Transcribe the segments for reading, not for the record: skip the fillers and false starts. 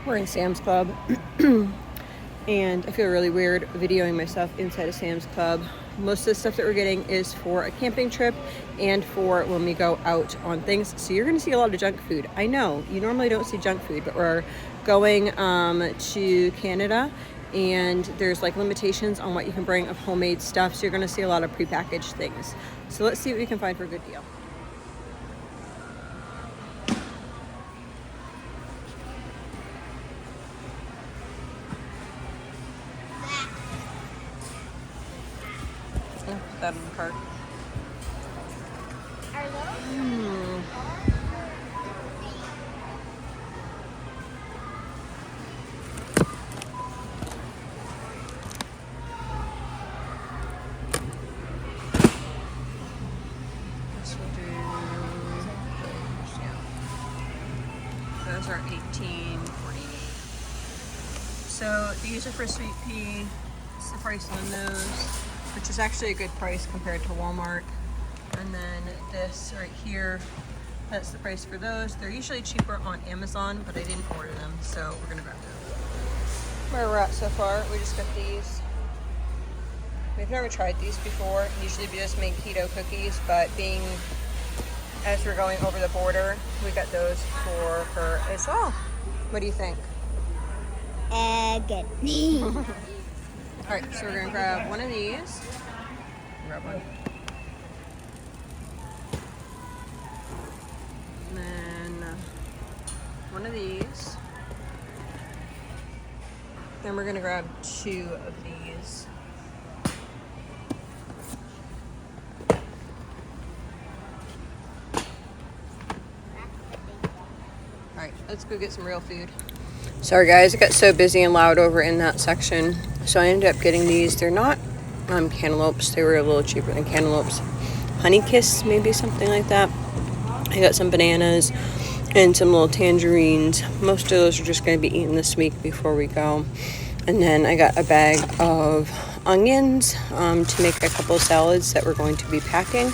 We're in Sam's Club and I feel really weird videoing myself inside a Sam's Club. Most of the stuff that we're getting is for a camping trip and for when we go out on things. So you're gonna see a lot of junk food. I know, you normally don't see junk food, but we're going to Canada and there's like limitations on what you can bring of homemade stuff. So you're gonna see a lot of prepackaged things. So let's see what we can find for a good deal. Put that in the cart. This will do those, yeah. Those are $18.48. So these are for sweet pea. It's the price on those, which is actually a good price compared to Walmart. And then this right here, that's the price for those. They're usually cheaper on Amazon, but I didn't order them, so we're gonna grab them. Where we're at so far, we just got these. We've never tried these before. Usually we just make keto cookies, but being as we're going over the border, we got those for her as well. What do you think? Good. All right, so we're gonna grab one of these. Grab one. And then one of these. Then we're gonna grab two of these. All right, let's go get some real food. Sorry guys, it got so busy and loud over in that section. So I ended up getting these. They're not cantaloupes. They were a little cheaper than cantaloupes. Honey Kiss, maybe something like that. I got some bananas and some little tangerines. Most of those are just going to be eaten this week before we go. And then I got a bag of onions to make a couple of salads that we're going to be packing.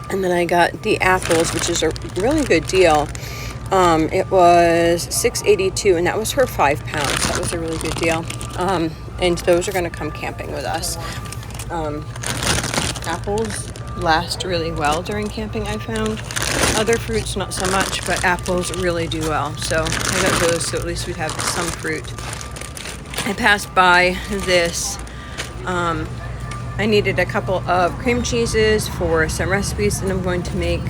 And then I got the apples, which is a really good deal. It was $6.82, and that was for 5 pounds. That was a really good deal. And those are going to come camping with us. Apples last really well during camping, I found. Other fruits, not so much, but apples really do well. So I got those, so at least we'd have some fruit. I passed by this. I needed a couple of cream cheeses for some recipes that I'm going to make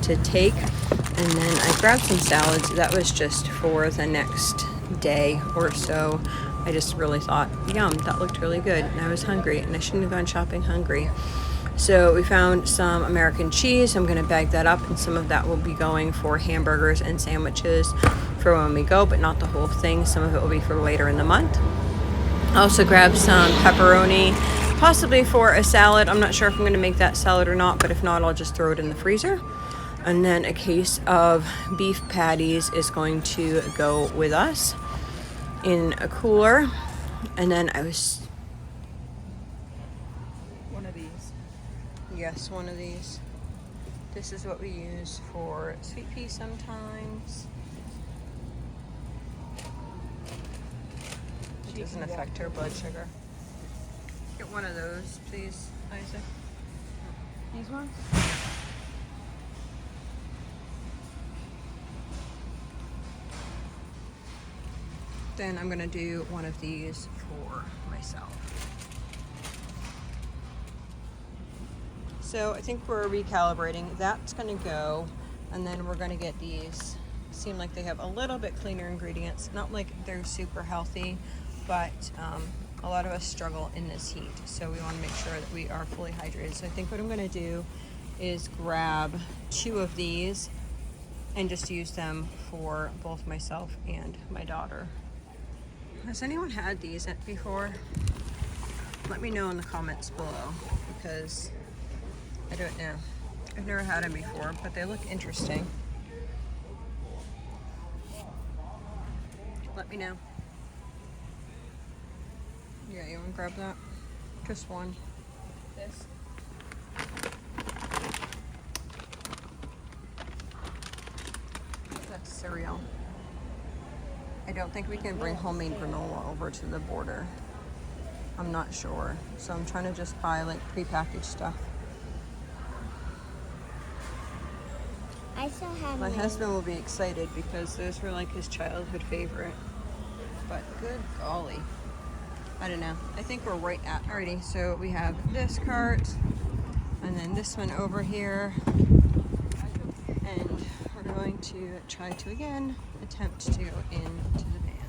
to take. And then I grabbed some salads. That was just for the next day or so. I just really thought, yum, that looked really good. And I was hungry, and I shouldn't have gone shopping hungry. So we found some American cheese. I'm gonna bag that up, and some of that will be going for hamburgers and sandwiches for when we go, but not the whole thing. Some of it will be for later in the month. I also grabbed some pepperoni, possibly for a salad. I'm not sure if I'm gonna make that salad or not, but if not, I'll just throw it in the freezer. And then a case of beef patties is going to go with us in a cooler. And then one of these. Yes, one of these. This is what we use for sweet pea sometimes. It doesn't affect her blood sugar. Get one of those, please, Isaac. These ones? Then I'm gonna do one of these for myself. So I think we're recalibrating. That's gonna go, and then we're gonna get these. Seem like they have a little bit cleaner ingredients. Not like they're super healthy, but a lot of us struggle in this heat. So we wanna make sure that we are fully hydrated. So I think what I'm gonna do is grab 2 of these and just use them for both myself and my daughter. Has anyone had these before? Let me know in the comments below, because I don't know. I've never had them before, but they look interesting. Let me know. Yeah, you want to grab that? Just one. This. That's cereal. I don't think we can bring homemade granola over to the border. I'm not sure. So I'm trying to just buy like prepackaged stuff. I still have My husband will be excited because those were like his childhood favorite. But good golly. I don't know. I think we're right at already. So we have this cart and then this one over here. And we're going to try to again attempt to go into the van.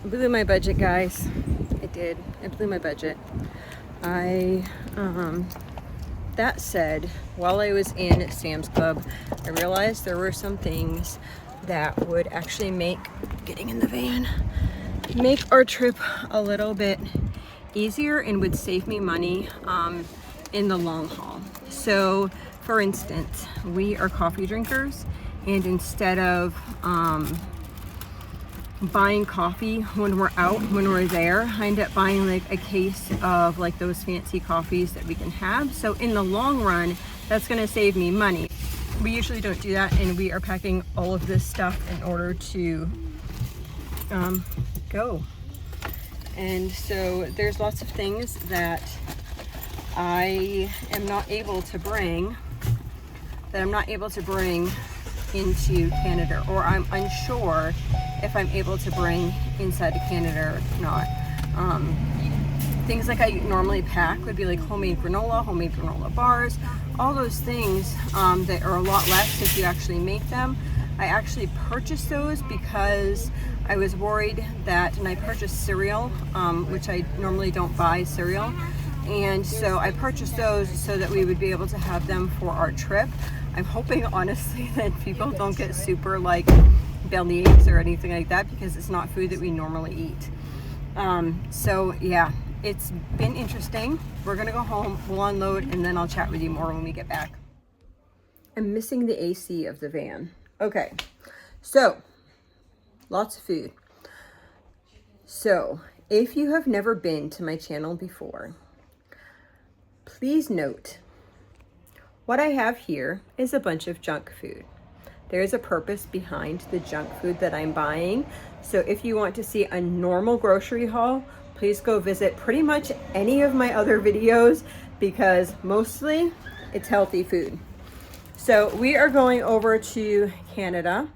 I blew my budget, guys. It did. I blew my budget. That said, while I was in Sam's Club, I realized there were some things that would actually make getting in the van, make our trip a little bit easier and would save me money in the long haul. So, for instance, we are coffee drinkers, and instead of buying coffee when we're out, when we're there, I end up buying like a case of like those fancy coffees that we can have. So in the long run, that's gonna save me money. We usually don't do that, and we are packing all of this stuff in order to go. And so there's lots of things that I am not able to bring, into Canada, or I'm unsure if I'm able to bring inside of Canada or not. Things like I normally pack would be like homemade granola bars, all those things that are a lot less if you actually make them. I actually purchased those because I was worried that, and I purchased cereal, which I normally don't buy cereal. And so I purchased those so that we would be able to have them for our trip. I'm hoping honestly that people don't get super like belly aches or anything like that, because it's not food that we normally eat. So yeah, it's been interesting. We're gonna go home, we'll unload, and then I'll chat with you more when we get back. I'm missing the AC of the van. Okay, so lots of food. So if you have never been to my channel before, please note what I have here is a bunch of junk food. There's a purpose behind the junk food that I'm buying. So if you want to see a normal grocery haul, please go visit pretty much any of my other videos, because mostly it's healthy food. So we are going over to Canada.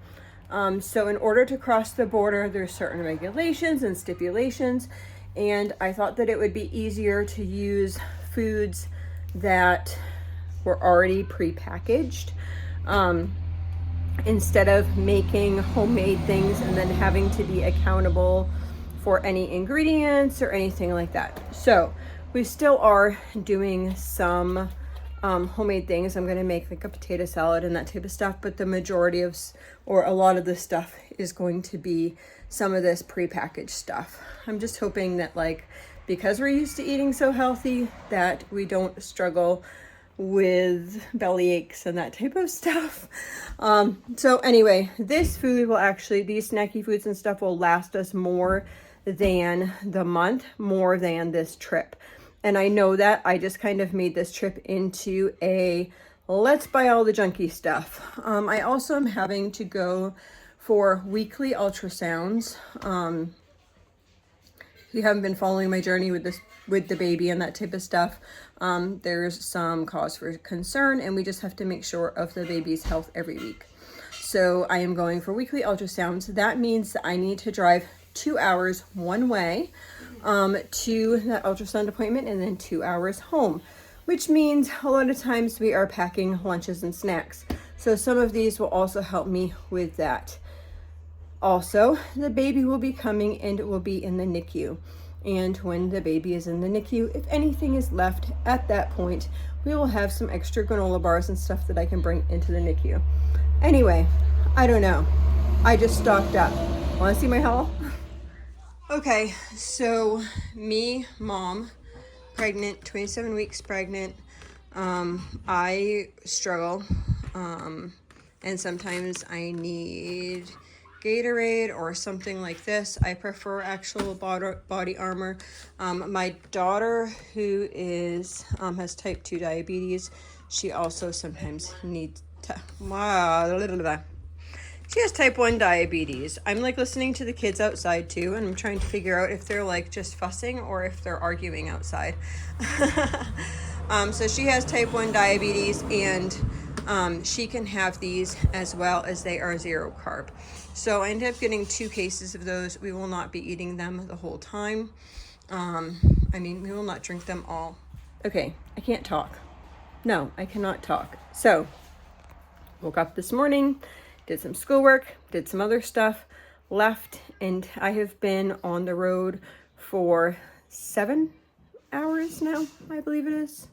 So in order to cross the border, there's certain regulations and stipulations, and I thought that it would be easier to use foods that were already pre-packaged, instead of making homemade things and then having to be accountable for any ingredients or anything like that. So we still are doing some homemade things. I'm going to make like a potato salad and that type of stuff, but the majority of, or a lot of the stuff is going to be some of this pre-packaged stuff. I'm just hoping that, like, because we're used to eating so healthy, that we don't struggle with belly aches and that type of stuff. So anyway, this food will actually, these snacky foods and stuff will last us more than the month, more than this trip. And I know that I just kind of made this trip into a let's buy all the junky stuff. I also am having to go for weekly ultrasounds. If you haven't been following my journey with this, with the baby and that type of stuff, there's some cause for concern, and we just have to make sure of the baby's health every week. So I am going for weekly ultrasounds. That means that I need to drive 2 hours one way to that ultrasound appointment, and then 2 hours home, which means a lot of times we are packing lunches and snacks. So some of these will also help me with that. Also, the baby will be coming and it will be in the NICU. And when the baby is in the NICU, if anything is left at that point, we will have some extra granola bars and stuff that I can bring into the NICU. Anyway, I don't know. I just stocked up. Want to see my haul? Okay, so me, mom, pregnant, 27 weeks pregnant. I struggle, and sometimes I need Gatorade or something like this. I prefer actual body armor. My daughter, who is has type 2 diabetes, she also sometimes needs She has type 1 diabetes. I'm like listening to the kids outside too, and I'm trying to figure out if they're like just fussing or if they're arguing outside. So she has type 1 diabetes, and she can have these as well, as they are 0 carb. So I ended up getting 2 cases of those. We will not be eating them the whole time. I mean, we will not drink them all. Okay, I can't talk. No, I cannot talk. So, woke up this morning, did some schoolwork, did some other stuff, left, and I have been on the road for 7 hours now, I believe it is.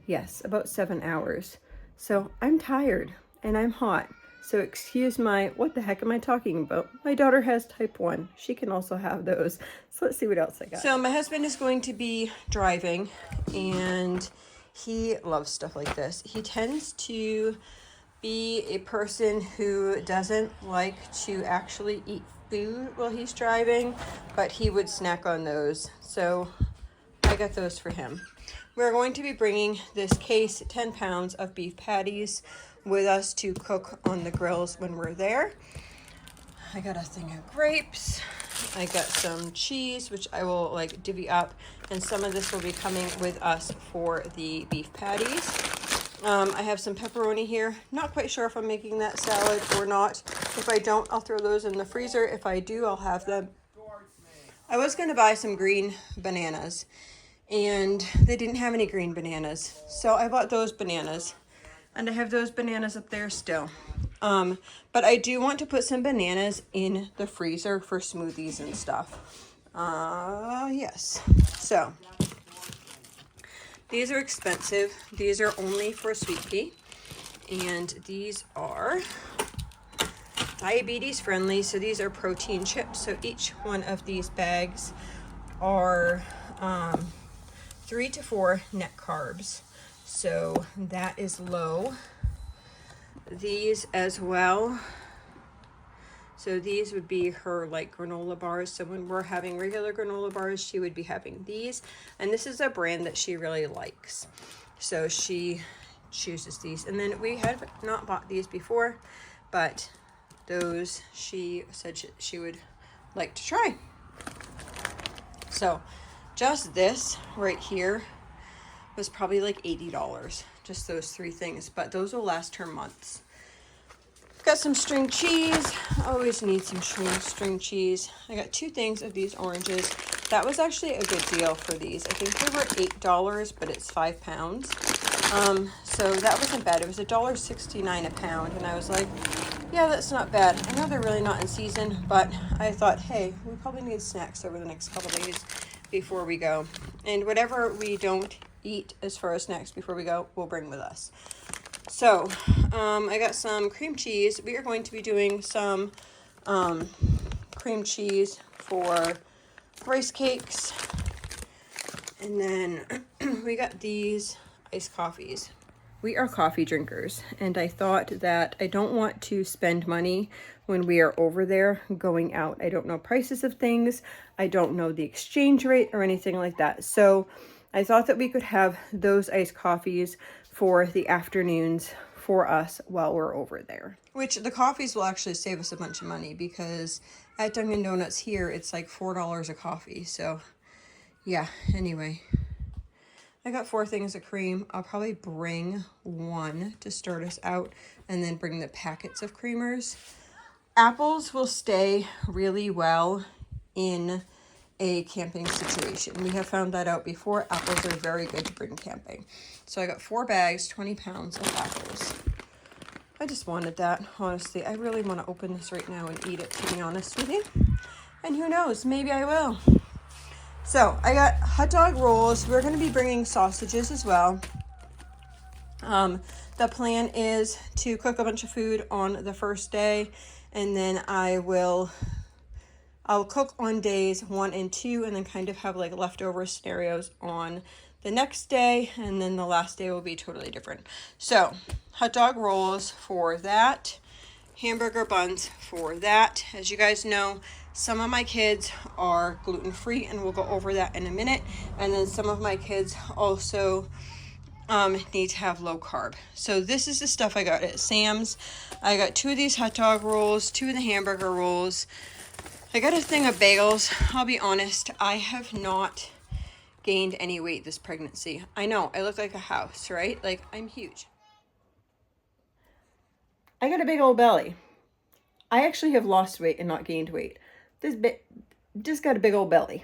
Yes, about 7 hours. So I'm tired and I'm hot. So excuse my, what the heck am I talking about? My daughter has type 1. She can also have those. So let's see what else I got. So my husband is going to be driving, and he loves stuff like this. He tends to be a person who doesn't like to actually eat food while he's driving, but he would snack on those. So I got those for him. We're going to be bringing this case, 10 pounds of beef patties, with us to cook on the grills when we're there. I got a thing of grapes. I got some cheese, which I will like divvy up, and some of this will be coming with us for the beef patties. I have some pepperoni here. Not quite sure if I'm making that salad or not. If I don't, I'll throw those in the freezer. If I do, I'll have them. I was going to buy some green bananas, and they didn't have any green bananas, so I bought those bananas, and I have those bananas up there still. But I do want to put some bananas in the freezer for smoothies and stuff. Yes. So these are expensive. These are only for sweet pea, and these are diabetes friendly. So these are protein chips. So each one of these bags are 3 to 4 net carbs. So that is low. These as well. So these would be her like granola bars. So when we're having regular granola bars, she would be having these. And this is a brand that she really likes. So she chooses these. And then we had not bought these before, but those she said she would like to try. So just this right here was probably like $80, just those 3 things, but those will last her months. Got some string cheese. I always need some string cheese. I got 2 things of these oranges. That was actually a good deal for these. I think they were $8, but it's 5 pounds. So that wasn't bad. It was $1.69 a pound, and I was like, yeah, that's not bad. I know they're really not in season, but I thought, hey, we probably need snacks over the next couple days before we go. And whatever we don't eat as far as snacks before we go, we'll bring with us. So I got some cream cheese. We are going to be doing some cream cheese for rice cakes. And then we got these iced coffees. We are coffee drinkers, and I thought that I don't want to spend money when we are over there going out. I don't know prices of things. I don't know the exchange rate or anything like that. So I thought that we could have those iced coffees for the afternoons for us while we're over there. Which the coffees will actually save us a bunch of money, because at Dunkin' Donuts here, it's like $4 a coffee. So yeah, anyway. I got 4 things of cream. I'll probably bring 1 to start us out, and then bring the packets of creamers. Apples will stay really well in a camping situation. We have found that out before. Apples are very good to bring camping. So I got 4 bags, 20 pounds of apples. I just wanted that, honestly. I really want to open this right now and eat it, to be honest with you. And who knows, maybe I will. So I got hot dog rolls. We're going to be bringing sausages as well. The plan is to cook a bunch of food on the first day, and then I'll cook on days 1 and 2, and then kind of have like leftover scenarios on the next day, and then the last day will be totally different. So hot dog rolls for that, hamburger buns for that. As you guys know, some of my kids are gluten-free, and we'll go over that in a minute. And then some of my kids also need to have low carb. So this is the stuff I got at Sam's. I got 2 of these hot dog rolls, 2 of the hamburger rolls. I got a thing of bagels. I'll be honest, I have not gained any weight this pregnancy. I know, I look like a house, right? Like, I'm huge. I got a big old belly. I actually have lost weight and not gained weight. This bit just got a big old belly.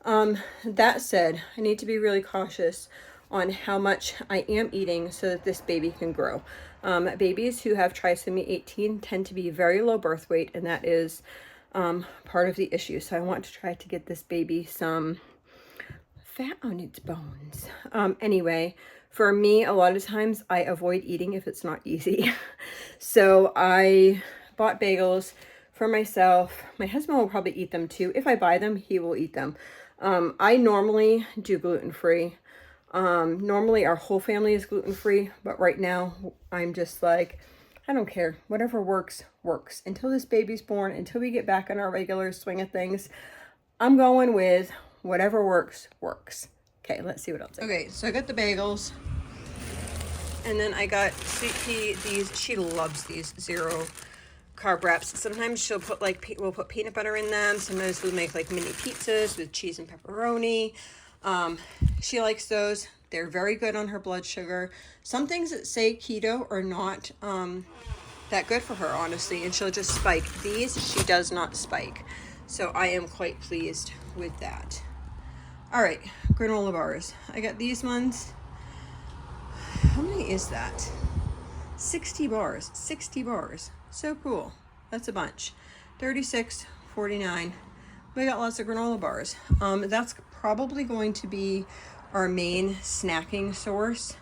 That said, I need to be really cautious on how much I am eating so that this baby can grow. Babies who have trisomy 18 tend to be very low birth weight, and that is part of the issue. So I want to try to get this baby some fat on its bones. Anyway, for me, a lot of times I avoid eating if it's not easy. So I bought bagels for myself. My husband will probably eat them too. If I buy them, he will eat them. I normally do gluten-free. Normally our whole family is gluten-free, but right now I'm just like, I don't care. Whatever works, works. Until this baby's born, until we get back on our regular swing of things, I'm going with whatever works, works. Okay, let's see what else. Okay, so I got the bagels. And then I got Sweet Pea, these, she loves these 0 carb wraps. Sometimes she'll put like, we'll put peanut butter in them. Sometimes we'll make like mini pizzas with cheese and pepperoni. She likes those. They're very good on her blood sugar. Some things that say keto are not that good for her, honestly, and she'll just spike. These, she does not spike. So I am quite pleased with that. All right, granola bars. I got these ones. How many is that? 60 bars, 60 bars. So cool. That's a bunch. 36.49. We got lots of granola bars. That's probably going to be our main snacking source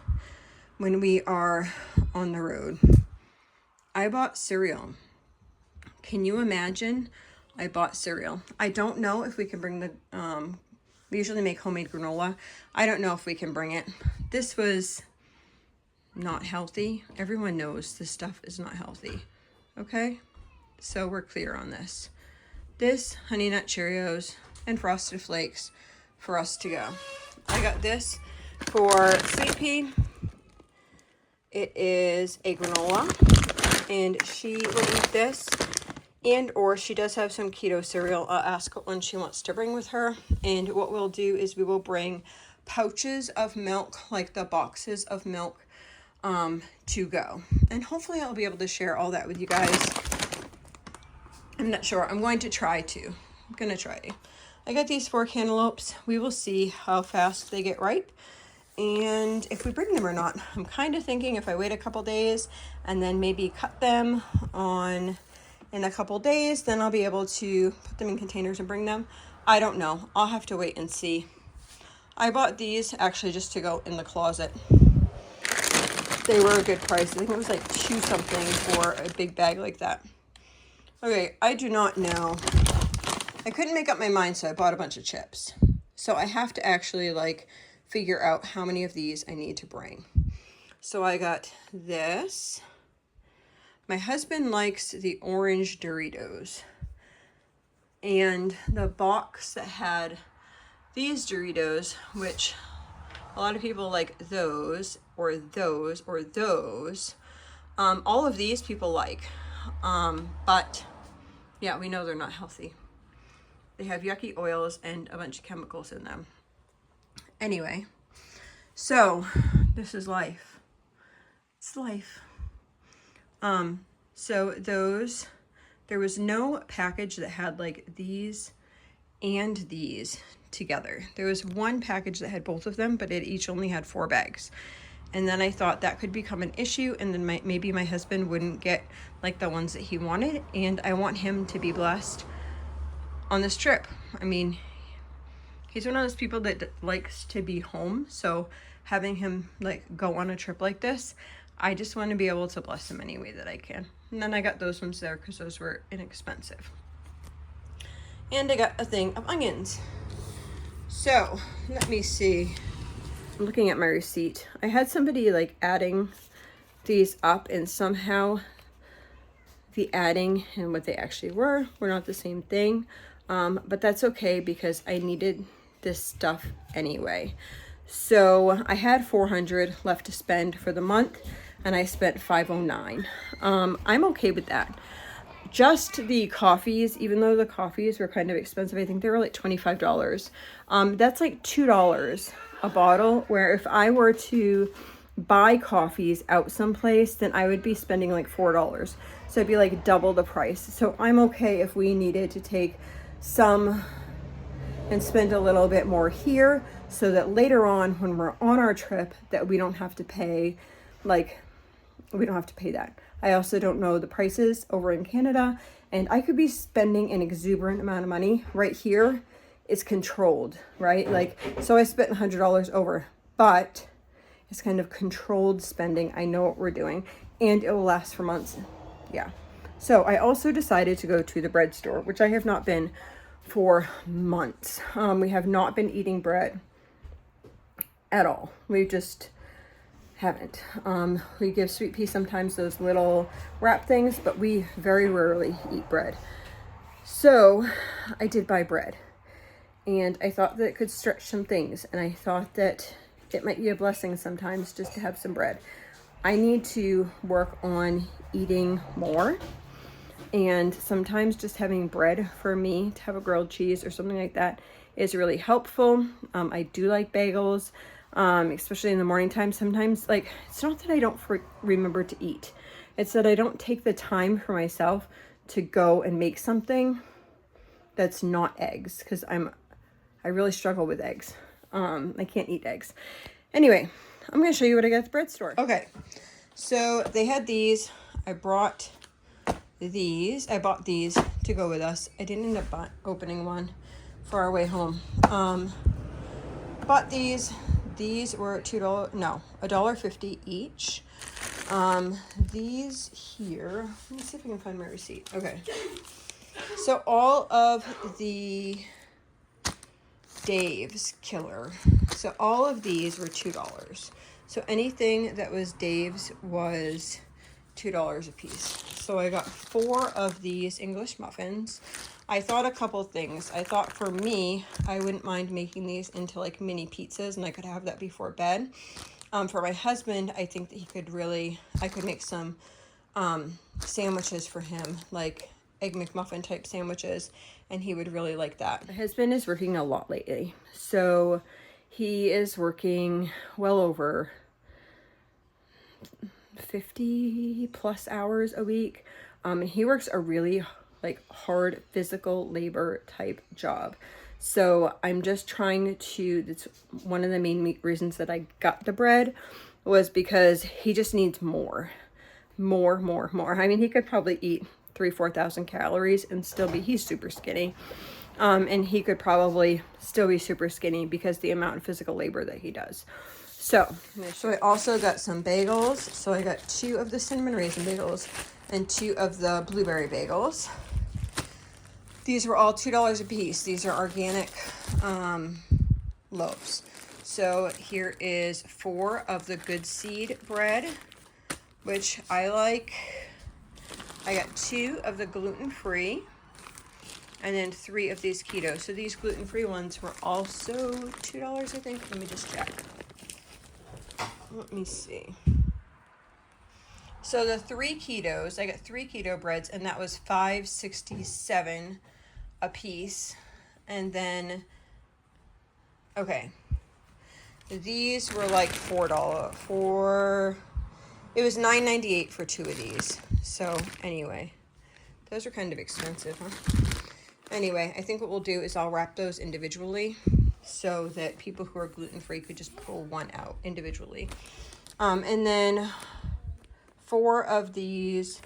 when we are on the road. I bought cereal. Can you imagine? I bought cereal. I don't know if we can bring the, we usually make homemade granola. I don't know if we can bring it. This was not healthy. Everyone knows this stuff is not healthy. Okay? So we're clear on this. This, Honey Nut Cheerios, and Frosted Flakes for us to go. I got this for Sweet Pea. It is a granola, and she will eat this, and or she does have some keto cereal. I'll ask what one she wants to bring with her, and what we'll do is we will bring pouches of milk, like the boxes of milk, to go. And hopefully I'll be able to share all that with you guys. I'm not sure. I'm going to try to. I'm going to try. I got these 4 cantaloupes. We will see how fast they get ripe and if we bring them or not. I'm kind of thinking if I wait a couple days and then maybe cut them in a couple days, then I'll be able to put them in containers and bring them. I don't know. I'll have to wait and see. I bought these actually just to go in the closet. They were a good price. I think it was like $2 something for a big bag like that. Okay, I do not know. I couldn't make up my mind, so I bought a bunch of chips. So I have to actually like figure out how many of these I need to bring. So I got this. My husband likes the orange Doritos. And the box that had these Doritos, which a lot of people like those, or those, or those. All of these people like. But yeah, we know they're not healthy. They have yucky oils and a bunch of chemicals in them. Anyway, so this is life. It's life. So those, there was no package that had like these and these together. There was one package that had both of them, but it each only had 4 bags. And then I thought that could become an issue, and then maybe my husband wouldn't get like the ones that he wanted, and I want him to be blessed on this trip. I mean, he's one of those people that likes to be home, so having him like go on a trip like this, I just want to be able to bless him any way that I can. And then I got those ones there because those were inexpensive. And I got a thing of onions. So let me see. I'm looking at my receipt. I had somebody like adding these up, and somehow the adding and what they actually were not the same thing. But that's okay because I needed this stuff anyway. So I had 400 left to spend for the month, and I spent 509. I'm okay with that. Just the coffees, even though the coffees were kind of expensive, I think they were like $25. That's like $2 a bottle, where if I were to buy coffees out someplace, then I would be spending like $4. So it'd be like double the price. So I'm okay if we needed to take some and spend a little bit more here, so that later on when we're on our trip that we don't have to pay, like, we don't have to pay that. I also don't know the prices over in Canada, and I could be spending an exuberant amount of money. Right here it's controlled, right? Like, so I spent $100 over, but it's kind of controlled spending. I know what we're doing, and it will last for months. Yeah. So I also decided to go to the bread store, which I have not been for months. We have not been eating bread at all. We just haven't. We give Sweet Pea sometimes those little wrap things, but we very rarely eat bread. So I did buy bread, and I thought that it could stretch some things, and I thought that it might be a blessing sometimes just to have some bread. I need to work on eating more, and sometimes just having bread for me to have a grilled cheese or something like that is really helpful. I do like bagels, especially in the morning time. Sometimes, like, it's not that I don't remember to eat. It's that I don't take the time for myself to go and make something that's not eggs, because I really struggle with eggs. I can't eat eggs. Anyway, I'm going to show you what I got at the bread store. Okay, so they had these. I bought these to go with us. I didn't end up opening one for our way home. Bought these were $1.50 each. These here, let me see if I can find my receipt. Okay, so all of the Dave's Killer, so all of these were $2. So anything that was Dave's was $2 a piece. So I got 4 of these English muffins. I thought a couple things. I thought for me, I wouldn't mind making these into like mini pizzas, and I could have that before bed. For my husband, I think that I could make some sandwiches for him, like Egg McMuffin type sandwiches, and he would really like that. My husband is working a lot lately. So he is working well over 50 plus hours a week. And he works a really like hard physical labor type job. So I'm just trying to, that's one of the main reasons that I got the bread, was because he just needs more. I mean, he could probably eat 3,000-4,000 calories and still be, he's super skinny. And he could probably still be super skinny because the amount of physical labor that he does. So I also got some bagels. So I got 2 of the cinnamon raisin bagels and 2 of the blueberry bagels. These were all $2 a piece. These are organic loaves. So here is 4 of the good seed bread, which I like. I got 2 of the gluten-free, and then 3 of these keto. So these gluten-free ones were also $2, I think. Let me just check. Let me see. So the 3 ketos, I got 3 keto breads, and that was $5.67 a piece. And then, okay, these were like $4. It was $9.98 for 2 of these. So anyway, those are kind of expensive, huh? Anyway, I think what we'll do is I'll wrap those individually so that people who are gluten-free could just pull one out individually. And then 4 of these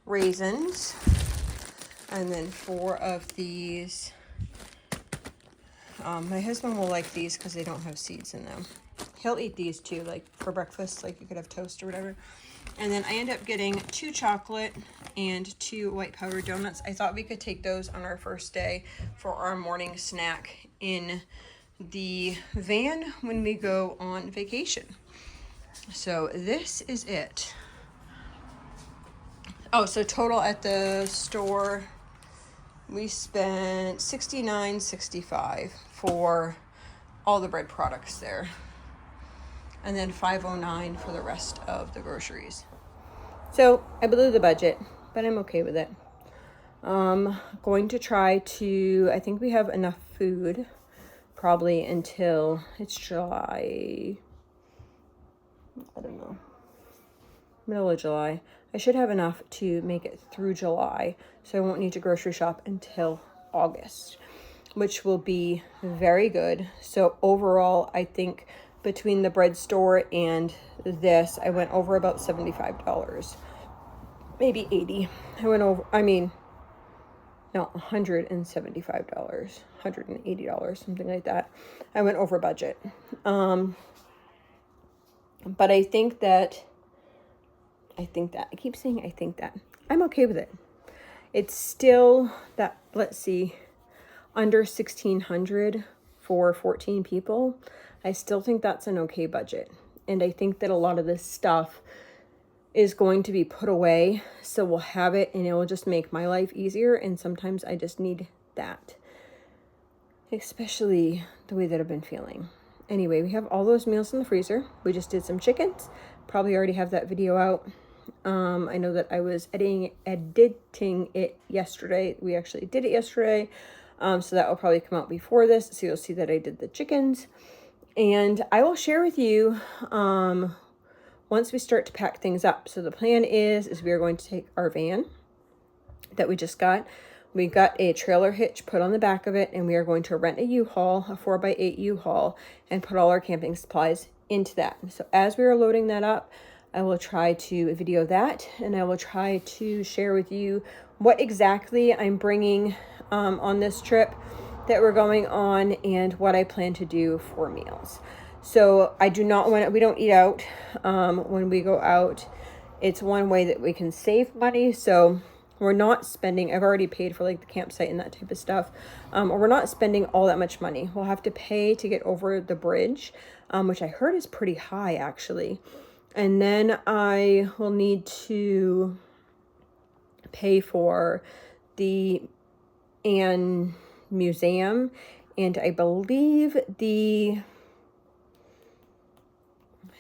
raisins, and then 4 of these. My husband will like these because they don't have seeds in them. He'll eat these too, like for breakfast, like you could have toast or whatever. And then I end up getting 2 chocolate and 2 white powdered donuts. I thought we could take those on our first day for our morning snack in the van when we go on vacation. So this is it. Oh, so total at the store, we spent $69.65 for all the bread products there. and then $509 for the rest of the groceries. So I blew the budget, but I'm okay with it. Going to try to, I think we have enough food probably until it's July, I don't know, middle of July. I should have enough to make it through July, so I won't need to grocery shop until August, which will be very good. So overall, I think between the bread store and this, I went over about $75, maybe 80. I went over, I mean, no, $175, $180, something like that. I went over budget. But I think that, I keep saying I think that. I'm okay with it. It's still that, let's see, under 1,600 for 14 people. I still think that's an okay budget. And I think that a lot of this stuff is going to be put away, so we'll have it and it will just make my life easier, and sometimes I just need that, especially the way that I've been feeling. Anyway, we have all those meals in the freezer. We just did some chickens, probably already have that video out. I know that I was editing it yesterday. We actually did it yesterday, so that will probably come out before this, so you'll see that I did the chickens, and I will share with you once we start to pack things up. So the plan is we are going to take our van that we just got. We got a trailer hitch put on the back of it, and we are going to rent a U-Haul, a 4x8 U-Haul, and put all our camping supplies into that. So as we are loading that up, I will try to video that, and I will try to share with you what exactly I'm bringing on this trip that we're going on, and what I plan to do for meals. So I do not want to, we don't eat out when we go out. It's one way that we can save money. So we're not spending, I've already paid for like the campsite and that type of stuff. Or we're not spending all that much money. We'll have to pay to get over the bridge, which I heard is pretty high actually. And then I will need to pay for the Anne Museum, and I believe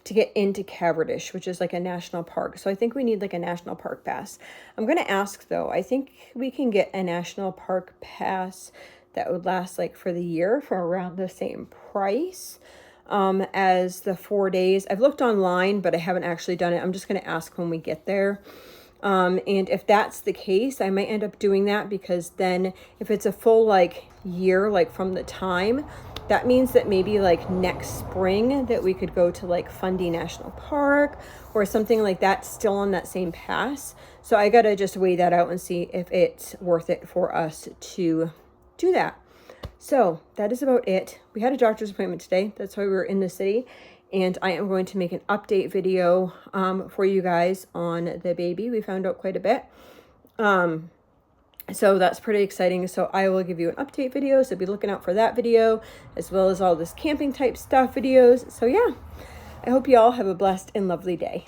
to get into Cavendish, which is like a national park. So I think we need like a national park pass. I'm going to ask though, I think we can get a national park pass that would last like for the year for around the same price as the 4 days. I've looked online, but I haven't actually done it. I'm just going to ask when we get there. And if that's the case, I might end up doing that, because then if it's a full like year, like from the time, that means that maybe like next spring that we could go to like Fundy National Park or something like that, still on that same pass. So I got to just weigh that out and see if it's worth it for us to do that. So that is about it. We had a doctor's appointment today. That's why we were in the city. And I am going to make an update video for you guys on the baby. We found out quite a bit. So that's pretty exciting. So I will give you an update video. So be looking out for that video, as well as all this camping type stuff videos. So yeah, I hope you all have a blessed and lovely day.